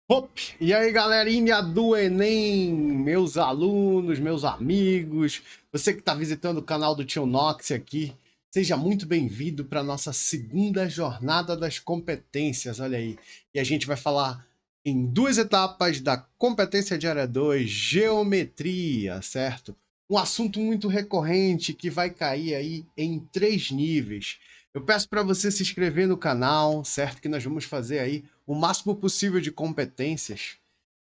Hop! E aí, galerinha do Enem, meus alunos, meus amigos, você que está visitando o canal do Tio Nox aqui, seja muito bem-vindo para a nossa segunda jornada das competências, olha aí. E a gente vai falar em duas etapas da competência de área 2, geometria, certo? Um assunto muito recorrente que vai cair aí em 3 níveis. Eu peço para você se inscrever no canal, certo? Que nós vamos fazer aí o máximo possível de competências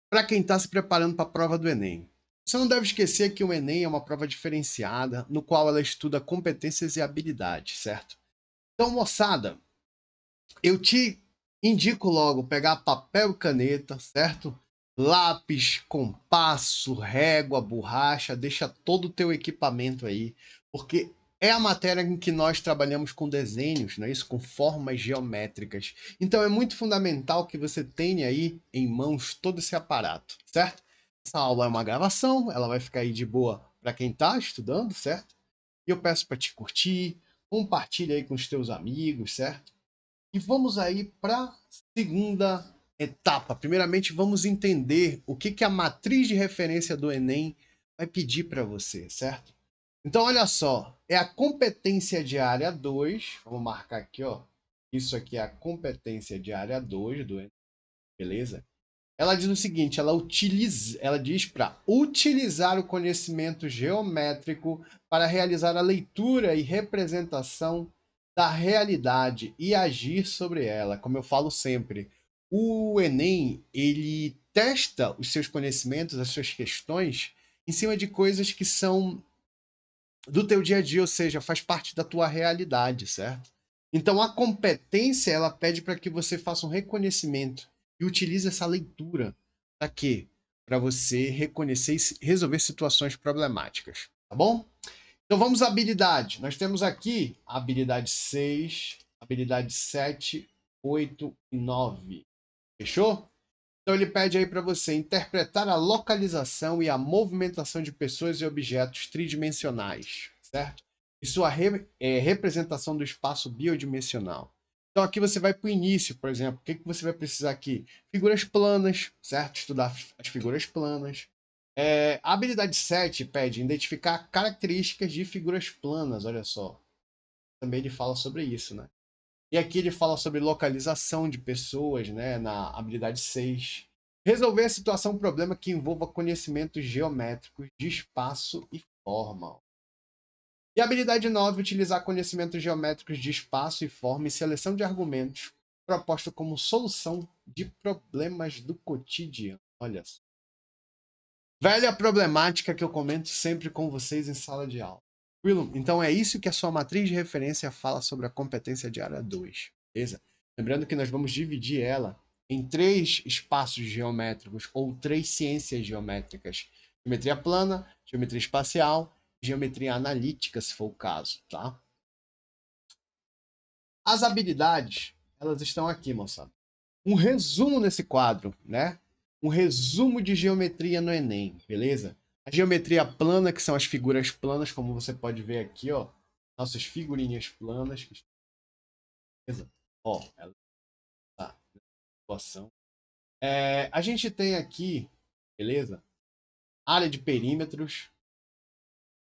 para quem está se preparando para a prova do Enem. Você não deve esquecer que o Enem é uma prova diferenciada, no qual ela estuda competências e habilidades, certo? Então, moçada, eu te indico logo pegar papel e caneta, certo? Lápis, compasso, régua, borracha, deixa todo o teu equipamento aí, porque é a matéria em que nós trabalhamos com desenhos, não é isso? Com formas geométricas. Então é muito fundamental que você tenha aí em mãos todo esse aparato, certo? Essa aula é uma gravação, ela vai ficar aí de boa para quem está estudando, certo? E eu peço para te curtir, compartilha aí com os teus amigos, certo? E vamos aí para a segunda etapa. Primeiramente, vamos entender o que a matriz de referência do Enem vai pedir para você, certo? Então, olha só, é a competência de área 2. Vamos marcar aqui, ó. Isso aqui é a competência de área 2 do Enem, beleza? Ela diz o seguinte, ela diz para utilizar o conhecimento geométrico para realizar a leitura e representação da realidade e agir sobre ela. Como eu falo sempre, o Enem, ele testa os seus conhecimentos, as suas questões, em cima de coisas que são do teu dia a dia, ou seja, faz parte da tua realidade, certo? Então a competência, ela pede para que você faça um reconhecimento e utilize essa leitura para quê? Para você reconhecer e resolver situações problemáticas, tá bom? Então vamos à habilidade. Nós temos aqui a habilidade 6, habilidade 7, 8 e 9. Fechou? Então ele pede aí para você interpretar a localização e a movimentação de pessoas e objetos tridimensionais, certo? E sua representação do espaço biodimensional. Então aqui você vai para o início, por exemplo. O que você vai precisar aqui? Figuras planas, certo? Estudar as figuras planas. A habilidade 7 pede identificar características de figuras planas, olha só. Também ele fala sobre isso, né? E aqui ele fala sobre localização de pessoas, né, na habilidade 6. Resolver a situação, problema que envolva conhecimentos geométricos de espaço e forma. E a habilidade 9, utilizar conhecimentos geométricos de espaço e forma e seleção de argumentos proposto como solução de problemas do cotidiano. Olha só. Velha problemática que eu comento sempre com vocês em sala de aula. Tranquilo? Então é isso que a sua matriz de referência fala sobre a competência de área 2, beleza? Lembrando que nós vamos dividir ela em 3 espaços geométricos ou 3 ciências geométricas. Geometria plana, geometria espacial, geometria analítica, se for o caso, tá? As habilidades, elas estão aqui, moçada. Um resumo nesse quadro, né? Um resumo de geometria no Enem, beleza? A geometria plana, que são as figuras planas, como você pode ver aqui, ó. Nossas figurinhas planas. Beleza? Ó, ela tá na situação. A gente tem aqui, beleza? Área de perímetros.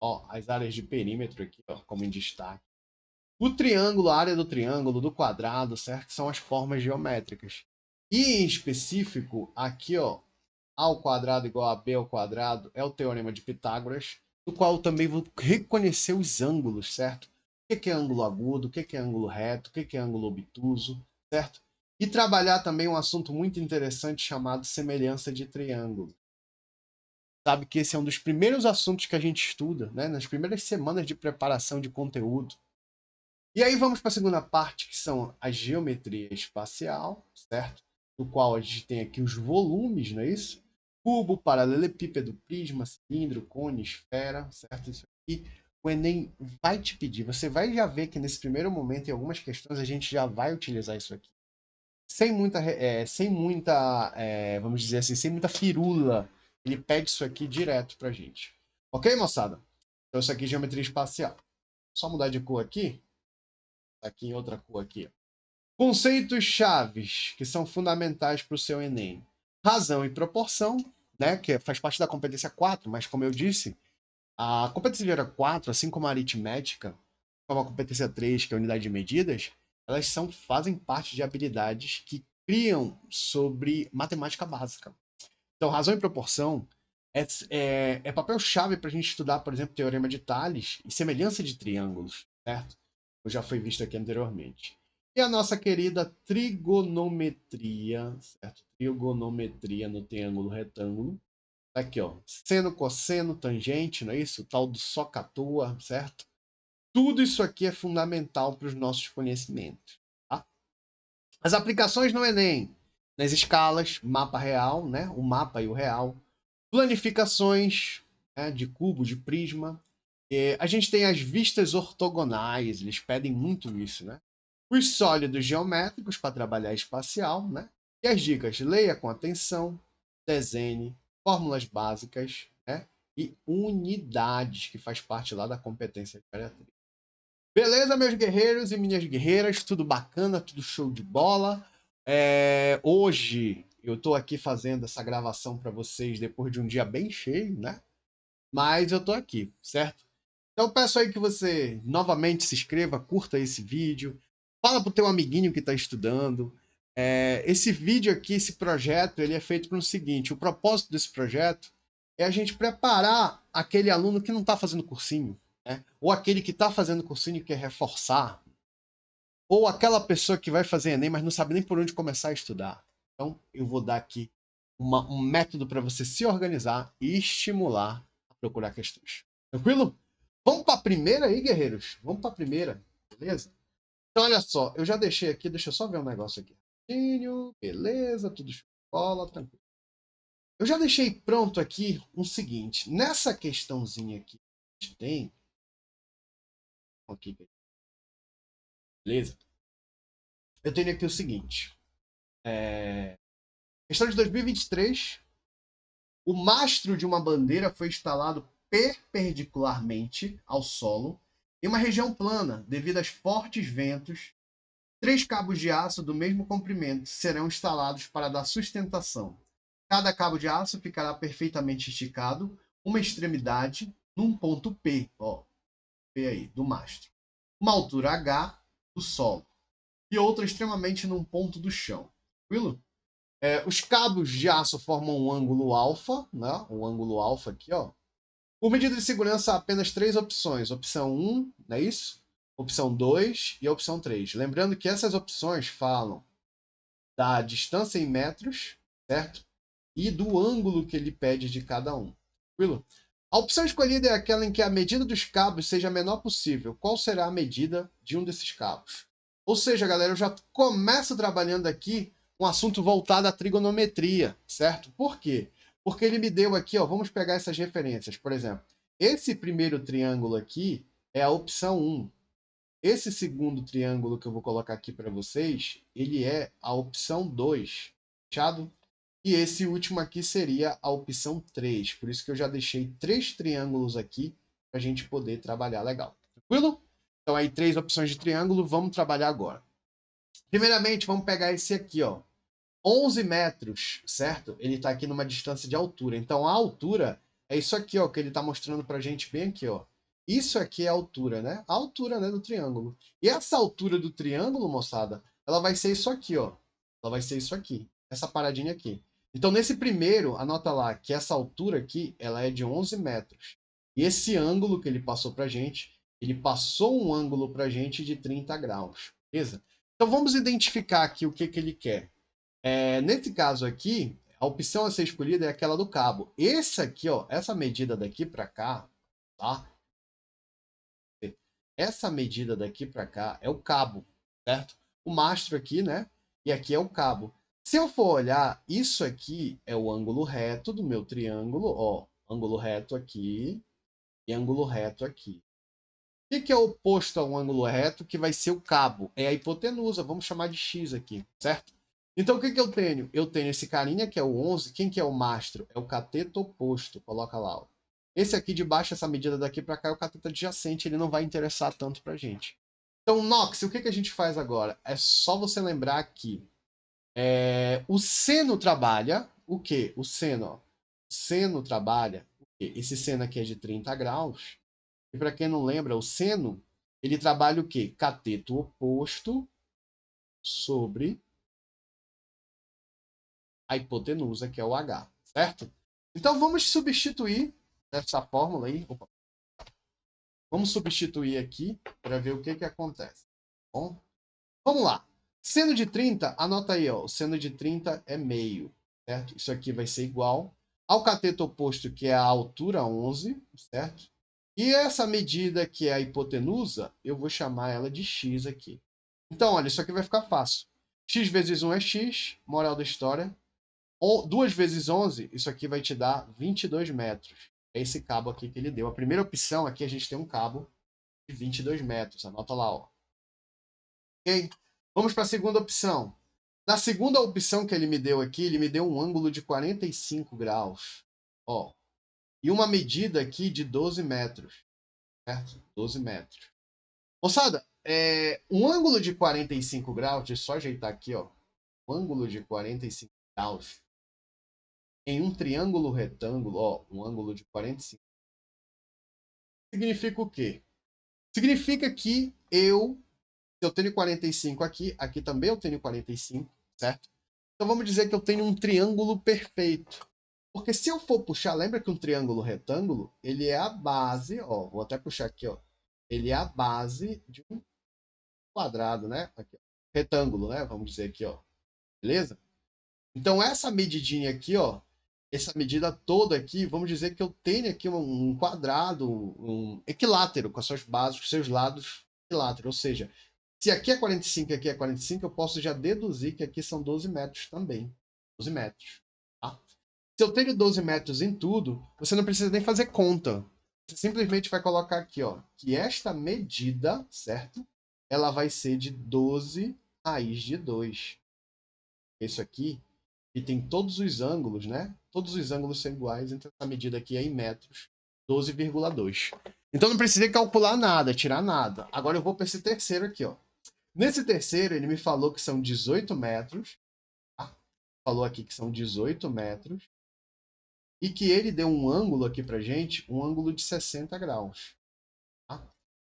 Ó, as áreas de perímetro aqui, ó, como em destaque. O triângulo, a área do triângulo, do quadrado, certo? São as formas geométricas. E em específico, aqui, ó, A ao quadrado igual a B ao quadrado é o teorema de Pitágoras, no qual eu também vou reconhecer os ângulos, certo? O que é ângulo agudo, o que é ângulo reto, o que é ângulo obtuso, certo? E trabalhar também um assunto muito interessante chamado semelhança de triângulo. Sabe que esse é um dos primeiros assuntos que a gente estuda, né? Nas primeiras semanas de preparação de conteúdo. E aí vamos para a segunda parte, que são a geometria espacial, certo? No qual a gente tem aqui os volumes, não é isso? Cubo, paralelepípedo, prisma, cilindro, cone, esfera, certo? Isso aqui o Enem vai te pedir. Você vai já ver que nesse primeiro momento, em algumas questões, a gente já vai utilizar isso aqui. Vamos dizer assim, sem muita firula. Ele pede isso aqui direto pra gente. Ok, moçada? Então isso aqui é geometria espacial. Só mudar de cor aqui. Tá aqui em outra cor aqui. Conceitos chaves que são fundamentais para o seu Enem. razão e proporção, né, que faz parte da competência 4, mas como eu disse, a competência de área 4, assim como a aritmética, como a competência 3, que é a unidade de medidas, elas fazem parte de habilidades que criam sobre matemática básica. Então, razão e proporção é papel-chave para a gente estudar, por exemplo, teorema de Tales e semelhança de triângulos, certo? Eu já foi visto aqui anteriormente. E a nossa querida trigonometria, certo? Trigonometria no triângulo retângulo. Tá aqui, ó. Seno, cosseno, tangente, não é isso? O tal do socatua, certo? Tudo isso aqui é fundamental para os nossos conhecimentos. Tá? As aplicações no Enem, nas escalas, mapa real, né? O mapa e o real, planificações, né, de cubo, de prisma. A gente tem as vistas ortogonais, eles pedem muito isso, né? Os sólidos geométricos para trabalhar espacial, né? E as dicas, leia com atenção, desenhe, fórmulas básicas, né? E unidades, que faz parte lá da competência de Beatriz. Beleza, meus guerreiros e minhas guerreiras, tudo bacana, tudo show de bola. Hoje eu estou aqui fazendo essa gravação para vocês depois de um dia bem cheio, né? Mas eu estou aqui, certo? Então eu peço aí que você novamente se inscreva, curta esse vídeo, fala pro teu amiguinho que está estudando. Esse vídeo aqui, esse projeto, ele é feito para o seguinte: o propósito desse projeto é a gente preparar aquele aluno que não está fazendo cursinho, né? Ou aquele que está fazendo cursinho e quer reforçar, ou aquela pessoa que vai fazer Enem, mas não sabe nem por onde começar a estudar. Então, eu vou dar aqui um método para você se organizar e estimular a procurar questões. Tranquilo? Vamos para a primeira aí, guerreiros? Vamos para a primeira, beleza? Então, olha só, eu já deixei aqui, deixa eu só ver um negócio aqui. Beleza, tudo show de bola, tranquilo. Eu já deixei pronto aqui o seguinte, nessa questãozinha aqui que a gente tem, aqui, beleza? Eu tenho aqui o seguinte, questão de 2023, o mastro de uma bandeira foi instalado perpendicularmente ao solo em uma região plana devido aos fortes ventos. 3 cabos de aço do mesmo comprimento serão instalados para dar sustentação. Cada cabo de aço ficará perfeitamente esticado, uma extremidade num ponto P, ó, P aí, do mastro, uma altura H do solo e outra extremamente num ponto do chão. Tranquilo? Os cabos de aço formam um ângulo alfa, né? Um ângulo alfa aqui, ó. Por medida de segurança, há apenas 3 opções. Opção 1, não é isso? Opção 2 e a opção 3. Lembrando que essas opções falam da distância em metros, certo? E do ângulo que ele pede de cada um. Tranquilo? A opção escolhida é aquela em que a medida dos cabos seja a menor possível. Qual será a medida de um desses cabos? Ou seja, galera, eu já começo trabalhando aqui um assunto voltado à trigonometria, certo? Por quê? Porque ele me deu aqui, ó, vamos pegar essas referências. Por exemplo, esse primeiro triângulo aqui é a opção 1. Esse segundo triângulo que eu vou colocar aqui para vocês, ele é a opção 2, fechado? E esse último aqui seria a opção 3. Por isso que eu já deixei 3 triângulos aqui para a gente poder trabalhar legal. Tranquilo? Então aí 3 opções de triângulo, vamos trabalhar agora. Primeiramente, vamos pegar esse aqui, ó. 11 metros, certo? Ele está aqui numa distância de altura. Então a altura é isso aqui, ó, que ele está mostrando para a gente bem aqui, ó. Isso aqui é a altura, né? A altura, né, do triângulo. E essa altura do triângulo, moçada, ela vai ser isso aqui, ó. Ela vai ser isso aqui, essa paradinha aqui. Então nesse primeiro, anota lá que essa altura aqui, ela é de 11 metros. E esse ângulo que ele passou para a gente, ele passou um ângulo para a gente de 30 graus, beleza? Então vamos identificar aqui o que ele quer. Nesse caso aqui, a opção a ser escolhida é aquela do cabo. Esse aqui, ó, essa medida daqui para cá, tá? Essa medida daqui para cá é o cabo, certo? O mastro aqui, né? E aqui é o cabo. Se eu for olhar, isso aqui é o ângulo reto do meu triângulo, ó, ângulo reto aqui e ângulo reto aqui. O que é oposto a um ângulo reto, que vai ser o cabo? É a hipotenusa, vamos chamar de x aqui, certo? Então, o que eu tenho? Eu tenho esse carinha, que é o 11. Quem que é o mastro? É o cateto oposto. Coloca lá, ó. Esse aqui de baixo, essa medida daqui para cá, é o cateto adjacente. Ele não vai interessar tanto para gente. Então, Nox, o que a gente faz agora? É só você lembrar que o seno trabalha, o quê? O seno, ó. O seno trabalha o quê? Esse seno aqui é de 30 graus. E para quem não lembra, o seno, ele trabalha o quê? Cateto oposto sobre a hipotenusa, que é o H, certo? Então vamos substituir essa fórmula aí. Opa. Vamos substituir aqui para ver o que, que acontece. Bom, vamos lá. Seno de 30, anota aí, ó. O seno de 30 é meio, certo? Isso aqui vai ser igual ao cateto oposto, que é a altura 11, certo? E essa medida, que é a hipotenusa, eu vou chamar ela de x aqui. Então, olha, isso aqui vai ficar fácil. X vezes 1 é x, moral da história. 2 vezes 11, isso aqui vai te dar 22 metros. É esse cabo aqui que ele deu. A primeira opção aqui, a gente tem um cabo de 22 metros. Anota lá, ó. Ok? Vamos para a segunda opção. Na segunda opção que ele me deu aqui, ele me deu um ângulo de 45 graus. Ó, e uma medida aqui de 12 metros. Certo? 12 metros. Moçada, um ângulo de 45 graus, deixa eu só ajeitar aqui, ó. Um ângulo de 45 graus em um triângulo retângulo, ó, um ângulo de 45. Significa o quê? Significa que se eu tenho 45 aqui, aqui também eu tenho 45, certo? Então vamos dizer que eu tenho um triângulo perfeito. Porque se eu for puxar, lembra que um triângulo retângulo, ele é a base, ó, vou até puxar aqui, ó. Ele é a base de um quadrado, né? Aqui, ó. Retângulo, né? Vamos dizer aqui, ó. Beleza? Então essa medidinha aqui, ó, essa medida toda aqui, vamos dizer que eu tenho aqui um quadrado, um equilátero, com as suas bases, com seus lados equilátero. Ou seja, se aqui é 45 e aqui é 45, eu posso já deduzir que aqui são 12 metros também. 12 metros. Tá? Se eu tenho 12 metros em tudo, você não precisa nem fazer conta. Você simplesmente vai colocar aqui, ó, que esta medida, certo? Ela vai ser de 12 raiz de 2. Isso aqui, e tem todos os ângulos, né? Todos os ângulos são iguais, então essa medida aqui é em metros, 12,2. Então não precisei calcular nada, tirar nada. Agora eu vou para esse terceiro aqui, ó. Nesse terceiro, ele me falou que são 18 metros. Tá? Falou aqui que são 18 metros. E que ele deu um ângulo aqui pra gente, um ângulo de 60 graus. Tá?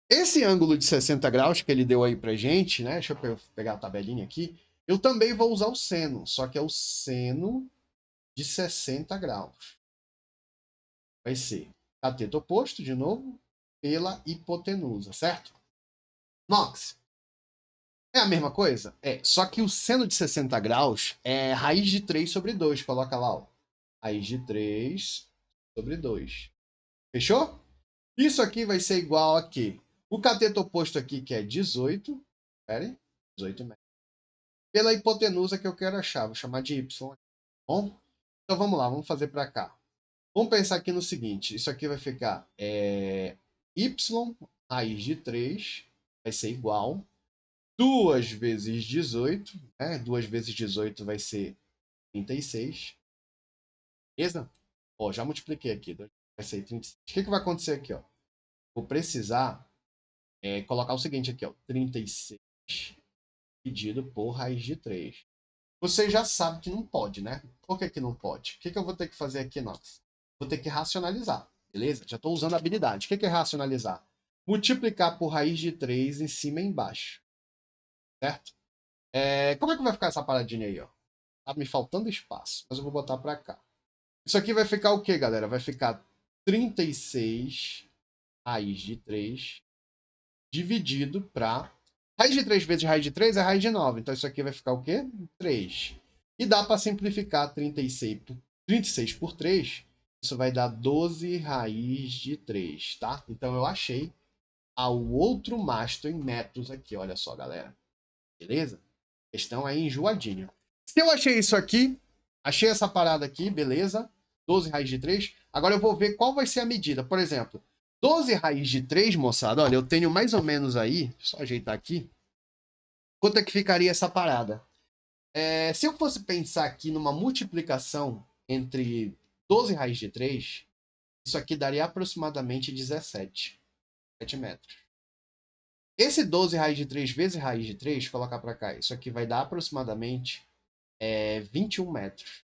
Esse ângulo de 60 graus que ele deu aí pra gente, né? Deixa eu pegar a tabelinha aqui. Eu também vou usar o seno, só que é o seno de 60 graus. Vai ser cateto oposto, de novo, pela hipotenusa, certo? Nox, é a mesma coisa? É, só que o seno de 60 graus é raiz de 3 sobre 2. Coloca lá, ó. Raiz de 3 sobre 2. Fechou? Isso aqui vai ser igual a quê? O cateto oposto aqui, que é 18. Espere, 18 metros. Pela hipotenusa que eu quero achar. Vou chamar de y. Tá bom? Então vamos lá, vamos fazer para cá. Vamos pensar aqui no seguinte. Isso aqui vai ficar y raiz de 3 vai ser igual 2 vezes 18, né? 2 vezes 18 vai ser 36. Beleza? Ó, já multipliquei aqui. Vai ser 36. O que vai acontecer aqui, ó? Vou precisar colocar o seguinte aqui, ó. 36 dividido por raiz de 3. Você já sabe que não pode, né? Por que não pode? O que eu vou ter que fazer aqui, Nox? Vou ter que racionalizar, beleza? Já estou usando a habilidade. O que é racionalizar? Multiplicar por raiz de 3 em cima e embaixo, certo? Como é que vai ficar essa paradinha aí, ó? Tá me faltando espaço, mas eu vou botar para cá. Isso aqui vai ficar o quê, galera? Vai ficar 36 raiz de 3 dividido para... Raiz de 3 vezes raiz de 3 é raiz de 9. Então isso aqui vai ficar o quê? 3. E dá para simplificar 36 por 3. Isso vai dar 12 raiz de 3, tá? Então eu achei o outro mastro em metros aqui, olha só, galera. Beleza? Questão aí enjoadinha. Se eu achei isso aqui, achei essa parada aqui, beleza? 12 raiz de 3. Agora eu vou ver qual vai ser a medida. Por exemplo, 12 raiz de 3, moçada, olha, eu tenho mais ou menos aí, só ajeitar aqui, quanto é que ficaria essa parada? Se eu fosse pensar aqui numa multiplicação entre 12 raiz de 3, isso aqui daria aproximadamente 17 metros. Esse 12 raiz de 3 vezes raiz de 3, colocar para cá, isso aqui vai dar aproximadamente 21 metros.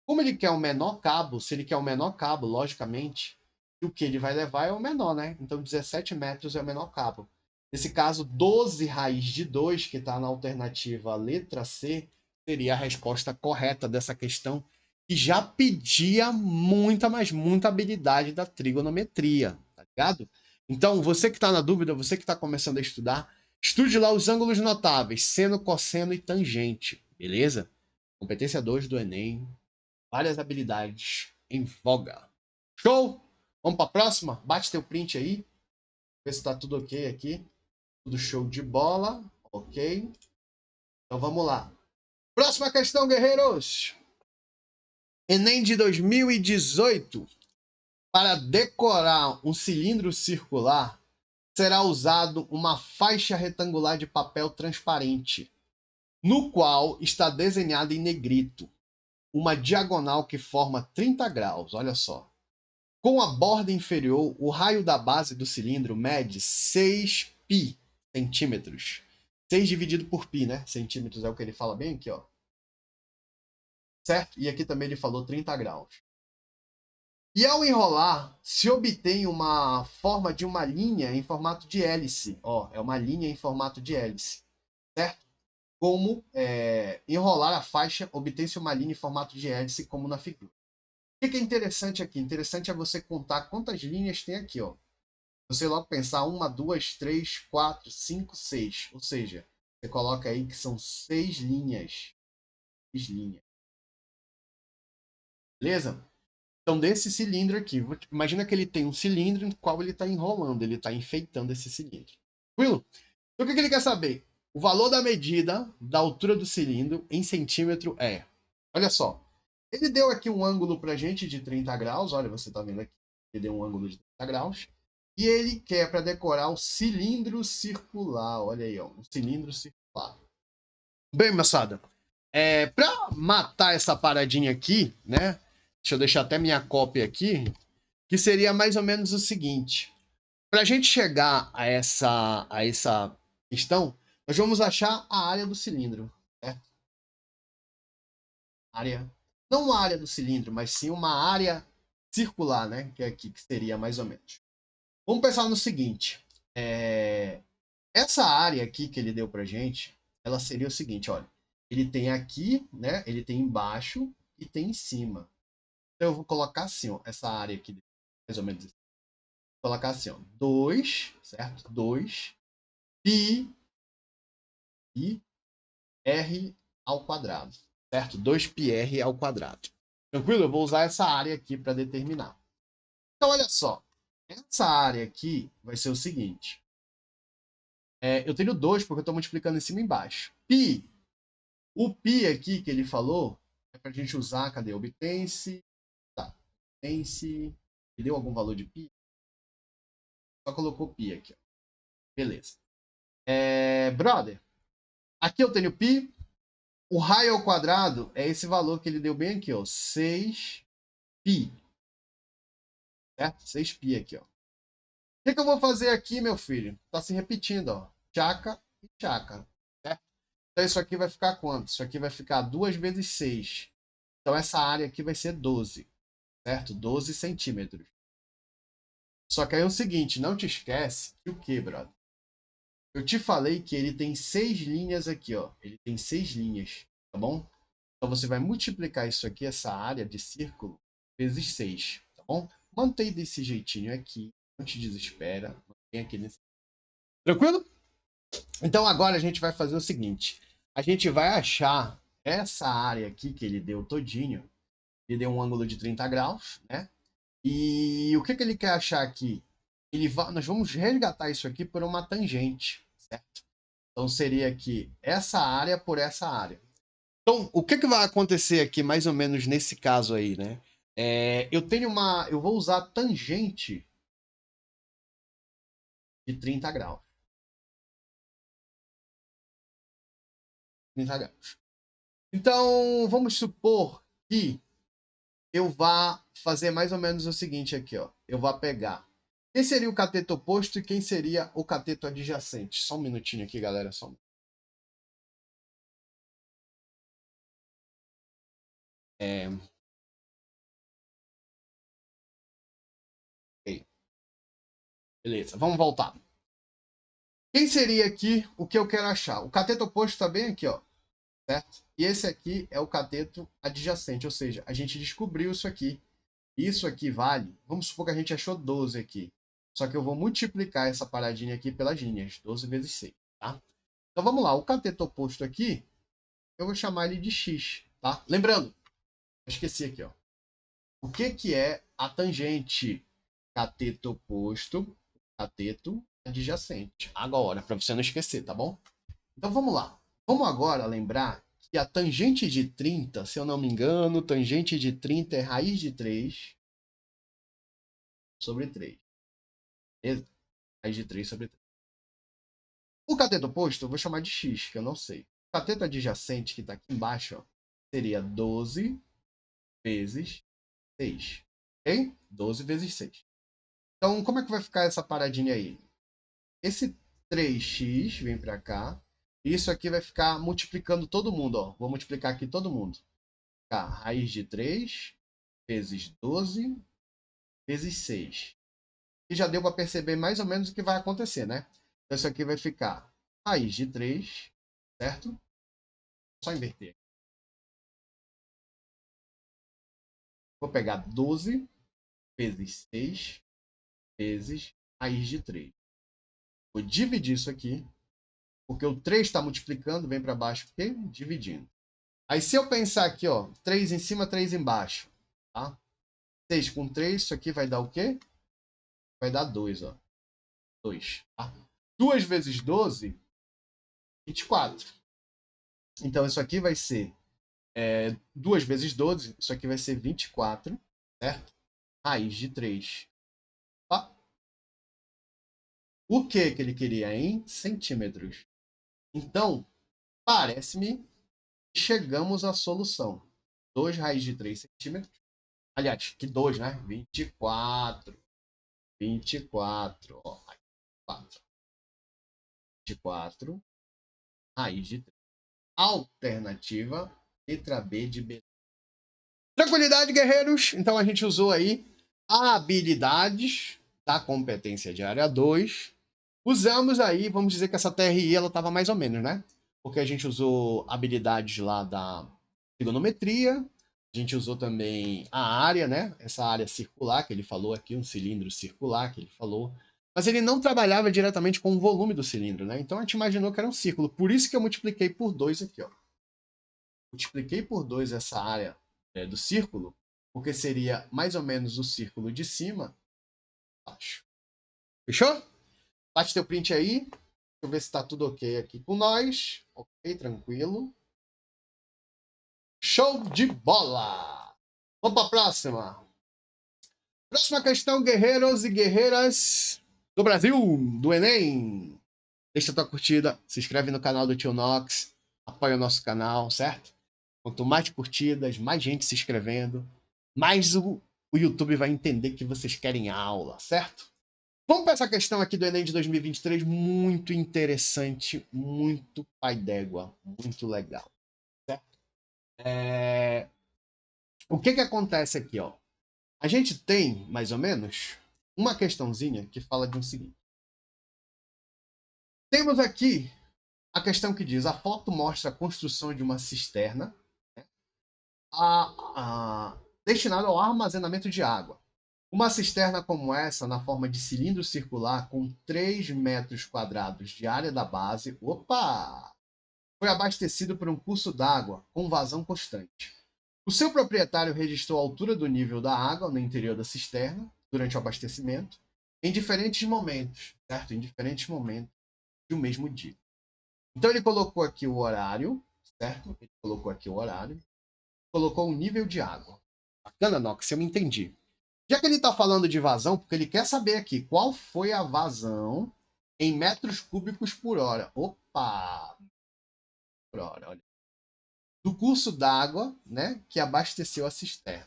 Como ele quer o menor cabo, se ele quer o menor cabo, logicamente, o que ele vai levar é o menor, né? Então 17 metros é o menor cabo. Nesse caso, 12 raiz de 2, que está na alternativa letra C, seria a resposta correta dessa questão, que já pedia muita, mas muita habilidade da trigonometria, tá ligado? Então, você que está na dúvida, você que está começando a estudar, estude lá os ângulos notáveis, seno, cosseno e tangente, beleza? Competência 2 do Enem, várias habilidades em voga. Show? Vamos para a próxima? Bate teu print aí, ver se está tudo ok aqui. Tudo show de bola, ok? Então vamos lá. Próxima questão, guerreiros. Enem de 2018. Para decorar um cilindro circular, será usado uma faixa retangular de papel transparente, no qual está desenhada em negrito uma diagonal que forma 30 graus, olha só. Com a borda inferior, o raio da base do cilindro mede 6 π centímetros. 6 dividido por π, né? Centímetros é o que ele fala bem aqui, ó. Certo? E aqui também ele falou 30 graus. E ao enrolar, se obtém uma forma de uma linha em formato de hélice. Ó, é uma linha em formato de hélice. Certo? Como enrolar a faixa, obtém-se uma linha em formato de hélice, como na figura. O que é interessante aqui? Interessante é você contar quantas linhas tem aqui, ó. Você logo pensar 1, 2, 3, 4, 5, 6. Ou seja, você coloca aí que são 6 linhas. 6 linhas. Beleza? Então, desse cilindro aqui, imagina que ele tem um cilindro em qual ele está enrolando, ele está enfeitando esse cilindro. Tranquilo? Então, o que ele quer saber? O valor da medida da altura do cilindro em centímetro é. Olha só. Ele deu aqui um ângulo para a gente de 30 graus. Olha, você está vendo aqui. Ele deu um ângulo de 30 graus. E ele quer para decorar o cilindro circular. Olha aí, ó, um cilindro circular. Bem, moçada, para matar essa paradinha aqui, né? Deixa eu deixar até minha cópia aqui, que seria mais ou menos o seguinte. Para a gente chegar a essa questão, nós vamos achar a área do cilindro. Certo? Área, não uma área do cilindro, mas sim uma área circular, né? Que é aqui, que seria mais ou menos. Vamos pensar no seguinte. Essa área aqui que ele deu pra gente, ela seria o seguinte, olha. Ele tem aqui, né? Ele tem embaixo e tem em cima. Então eu vou colocar assim, ó, essa área aqui, mais ou menos assim. Vou colocar assim, ó, 2, certo? 2 pi r ao quadrado, certo? 2 pi r ao quadrado. Tranquilo? Eu vou usar essa área aqui para determinar. Então, olha só. Essa área aqui vai ser o seguinte. Eu tenho 2 porque eu estou multiplicando em cima e embaixo. Pi. O pi aqui que ele falou é para a gente usar. Cadê? Obtém-se. Tá. Obtém-se. Ele deu algum valor de pi? Só colocou pi aqui. Ó. Beleza. Brother. Aqui eu tenho pi. O raio ao quadrado é esse valor que ele deu bem aqui, ó. 6 π. Certo? 6 π aqui, ó. O que eu vou fazer aqui, meu filho? Tá se repetindo, ó. Chaca e chaca. Certo? Então isso aqui vai ficar quanto? Isso aqui vai ficar 2 vezes 6. Então essa área aqui vai ser 12. Certo? 12 centímetros. Só que aí é o seguinte, não te esquece que o que, brother? Eu te falei que ele tem 6 linhas aqui, ó. Ele tem 6 linhas, tá bom? Então você vai multiplicar isso aqui, essa área de círculo, vezes 6, tá bom? Mantém desse jeitinho aqui, não te desespera, mantém aqui nesse. Tranquilo? Então agora a gente vai fazer o seguinte, a gente vai achar essa área aqui que ele deu todinho, ele deu um ângulo de 30 graus, né? E o que ele quer achar aqui? Nós vamos resgatar isso aqui por uma tangente, certo? Então seria aqui essa área por essa área. Então, o que vai acontecer aqui, mais ou menos nesse caso aí, né? Eu vou usar tangente de 30 graus. 30 graus. Então, vamos supor que eu vá fazer mais ou menos o seguinte aqui, ó. Eu vou pegar quem seria o cateto oposto e quem seria o cateto adjacente. Só um minutinho aqui, galera. Só um... Beleza, vamos voltar. Quem seria aqui o que eu quero achar? O cateto oposto está bem aqui, ó, certo? E esse aqui é o cateto adjacente, ou seja, a gente descobriu isso aqui. Isso aqui vale, vamos supor que a gente achou 12 aqui. Só que eu vou multiplicar essa paradinha aqui pelas linhas, 12 vezes 6, tá? Então vamos lá, o cateto oposto aqui, eu vou chamar ele de x, tá? Lembrando, eu esqueci aqui, ó. O que é a tangente? Cateto oposto, cateto adjacente. Agora, para você não esquecer, tá bom? Então vamos lá. Vamos agora lembrar que a tangente de 30, se eu não me engano, tangente de 30 é raiz de 3 sobre 3. Beleza? Raiz de 3 sobre 3. O cateto oposto eu vou chamar de x, que eu não sei. O cateto adjacente, que está aqui embaixo, ó, seria 12 vezes 6. Ok? 12 vezes 6. Então, como é que vai ficar essa paradinha aí? Esse 3x vem para cá. Isso aqui vai ficar multiplicando todo mundo, ó. Vou multiplicar aqui todo mundo. Tá, raiz de 3 vezes 12 vezes 6. E já deu para perceber mais ou menos o que vai acontecer, né? Então, isso aqui vai ficar raiz de 3, certo? Só inverter. Vou pegar 12 vezes 6 vezes raiz de 3. Vou dividir isso aqui, porque o 3 está multiplicando, vem para baixo, porque dividindo. Aí se eu pensar aqui, ó, 3 em cima, 3 embaixo, tá? 6 com 3, isso aqui vai dar o quê? Vai dar 2, ó. 2, tá? 2 vezes 12, 24. Então isso aqui vai ser 2 vezes 12, isso aqui vai ser 24, certo? Raiz de 3. Tá? O que que ele queria em centímetros? Então, parece-me que chegamos à solução. 2 raiz de 3 centímetros. Aliás, que 2, né? 24. 24, ó. 4. 24, raiz de 3. Alternativa, letra B de B. Tranquilidade, guerreiros. Então a gente usou aí habilidades da competência de área 2. Usamos aí, vamos dizer que essa TRI ela estava mais ou menos, né? Porque a gente usou habilidades lá da trigonometria, a gente usou também a área, né? Essa área circular que ele falou aqui, um cilindro circular que ele falou. Mas ele não trabalhava diretamente com o volume do cilindro, né? Então a gente imaginou que era um círculo. Por isso que eu multipliquei por 2 aqui, ó. Multipliquei por 2 essa área do círculo, porque seria mais ou menos o círculo de cima, baixo. Fechou? Bate teu print aí. Deixa eu ver se está tudo ok aqui com nós. Ok, tranquilo. Show de bola! Vamos para a próxima. Próxima questão, guerreiros e guerreiras do Brasil, do Enem. Deixa a tua curtida, se inscreve no canal do Tio Nox, apoia o nosso canal, certo? Quanto mais curtidas, mais gente se inscrevendo, mais o YouTube vai entender que vocês querem aula, certo? Vamos para essa questão aqui do Enem de 2023, muito interessante, muito pai d'égua, muito legal, certo? O que acontece aqui, ó? A gente tem, mais ou menos, uma questãozinha que fala de um seguinte. Temos aqui a questão que diz, a foto mostra a construção de uma cisterna, né, destinada ao armazenamento de água. Uma cisterna como essa, na forma de cilindro circular, com 3 metros quadrados de área da base, foi abastecido por um curso d'água com vazão constante. O seu proprietário registrou a altura do nível da água no interior da cisterna, durante o abastecimento, em diferentes momentos, certo? Em diferentes momentos do mesmo dia. Então ele colocou aqui o horário, certo? Ele colocou aqui o horário, colocou o nível de água. Bacana, Nox, eu me entendi. Já que ele está falando de vazão, porque ele quer saber aqui qual foi a vazão em metros cúbicos por hora. Opa! Por hora, olha. Do curso d'água, né, que abasteceu a cisterna.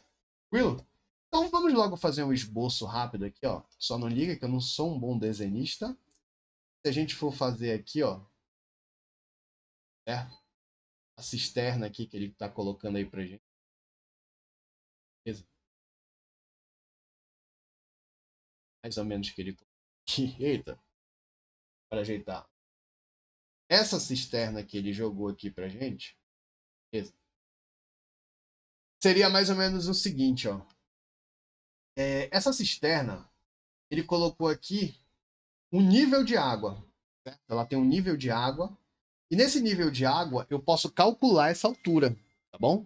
Tranquilo? Então vamos logo fazer um esboço rápido aqui, ó. Só não liga que eu não sou um bom desenhista. Se a gente for fazer aqui, ó, certo? A cisterna aqui que ele está colocando aí pra gente. Beleza? Mais ou menos que ele Eita, para ajeitar. Essa cisterna que ele jogou aqui pra gente, seria mais ou menos o seguinte, ó. Essa cisterna, ele colocou aqui um nível de água. Certo? Ela tem um nível de água. E nesse nível de água, eu posso calcular essa altura, tá bom?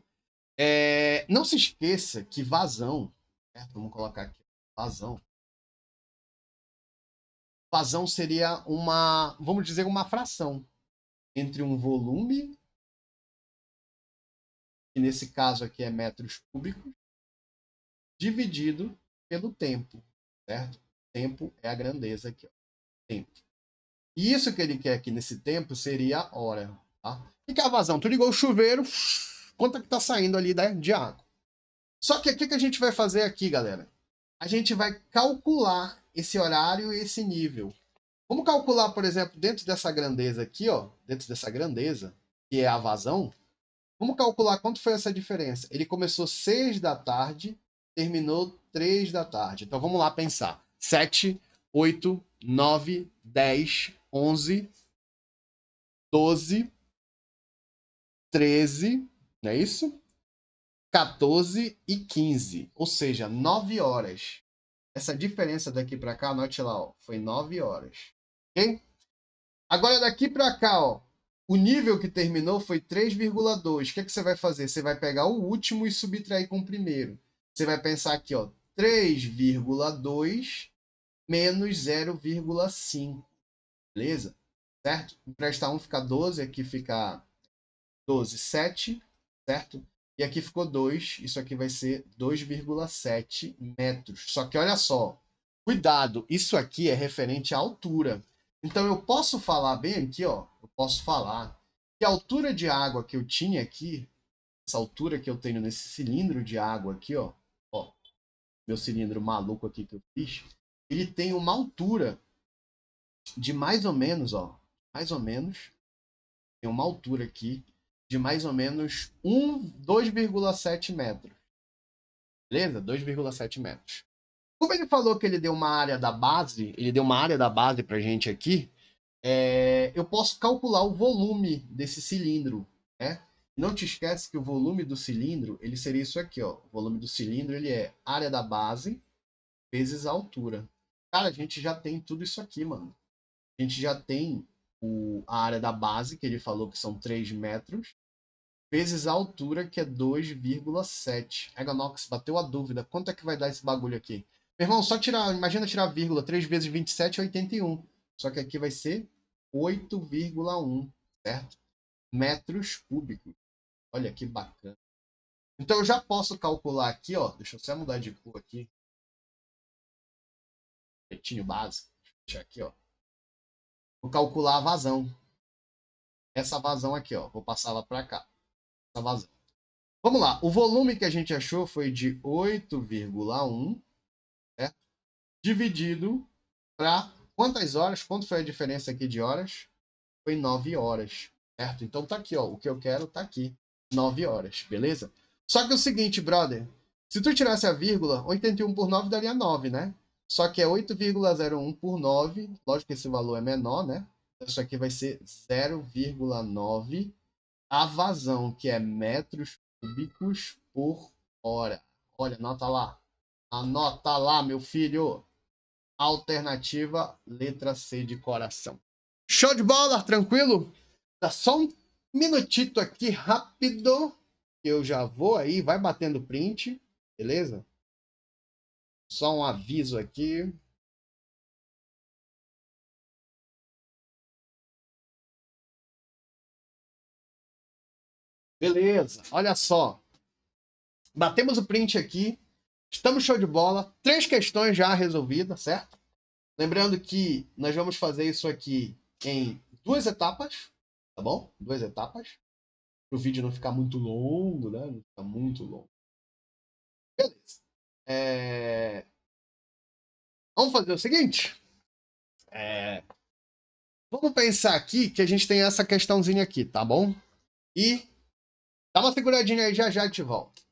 Não se esqueça que vazão, certo? Vamos colocar aqui, vazão. Vazão seria vamos dizer, uma fração entre um volume, que nesse caso aqui é metros cúbicos, dividido pelo tempo, certo? Tempo é a grandeza aqui, ó. Tempo. E isso que ele quer aqui nesse tempo seria a hora, tá? O que é a vazão? Tu ligou o chuveiro, quanto é que tá saindo ali de água? Só que o que a gente vai fazer aqui, galera? A gente vai calcular esse horário e esse nível. Vamos calcular, por exemplo, dentro dessa grandeza aqui, ó, dentro dessa grandeza, que é a vazão, vamos calcular quanto foi essa diferença. Ele começou 6 da tarde, terminou 3 da tarde. Então vamos lá pensar. 7, 8, 9, 10, 11, 12, 13, não é isso? 14 e 15, ou seja, 9 horas. Essa diferença daqui para cá, anote lá, ó, foi 9 horas. Ok? Agora daqui para cá, ó, o nível que terminou foi 3,2. O que é que você vai fazer? Você vai pegar o último e subtrair com o primeiro. Você vai pensar aqui, ó, 3,2 menos 0,5. Beleza? Certo? Emprestar 1 fica 12, aqui fica 12, 7, certo? E aqui ficou 2, isso aqui vai ser 2,7 metros. Só que olha só, cuidado, isso aqui é referente à altura. Então eu posso falar bem aqui, ó, eu posso falar que a altura de água que eu tinha aqui, essa altura que eu tenho nesse cilindro de água aqui, ó, meu cilindro maluco aqui que eu fiz, ele tem uma altura de mais ou menos, ó, mais ou menos, tem uma altura aqui de mais ou menos 2,7 metros. Beleza? 2,7 metros. Como ele falou que ele deu uma área da base, ele deu uma área da base pra gente aqui, eu posso calcular o volume desse cilindro, né? Não te esquece que o volume do cilindro, ele seria isso aqui, ó. O volume do cilindro, ele é área da base vezes a altura. Cara, a gente já tem tudo isso aqui, mano. A gente já tem a área da base, que ele falou que são 3 metros, vezes a altura, que é 2,7. Eganox, bateu a dúvida. Quanto é que vai dar esse bagulho aqui? Meu irmão, só tirar, imagina tirar vírgula. 3 vezes 27 é 81. Só que aqui vai ser 8,1, certo? Metros cúbicos. Olha que bacana. Então eu já posso calcular aqui, ó. Deixa eu só mudar de cor aqui. Pretinho básico. Deixa aqui, ó. Vou calcular a vazão. Essa vazão aqui, ó. Vou passar ela para cá. Essa vazão. Vamos lá. O volume que a gente achou foi de 8,1, certo? Dividido para quantas horas? Quanto foi a diferença aqui de horas? Foi 9 horas, certo? Então tá aqui, ó. O que eu quero tá aqui. 9 horas, beleza? Só que é o seguinte, brother. Se tu tirasse a vírgula, 81 por 9 daria 9, né? Só que é 8,01 por 9. Lógico que esse valor é menor, né? Isso aqui vai ser 0,9. A vazão, que é metros cúbicos por hora. Olha, anota lá. Anota lá, meu filho. Alternativa, letra C de coração. Show de bola, tranquilo? Tá só um minutito aqui, rápido. Eu já vou aí, vai batendo print, beleza? Só um aviso aqui. Beleza, olha só. Batemos o print aqui. Estamos show de bola. 3 questões já resolvidas, certo? Lembrando que nós vamos fazer isso aqui em 2 etapas, tá bom? 2 etapas. Para o vídeo não ficar muito longo, né? Não ficar muito longo. Beleza. Vamos fazer o seguinte. Vamos pensar aqui que a gente tem essa questãozinha aqui, tá bom? E dá uma seguradinha aí, já já te volto.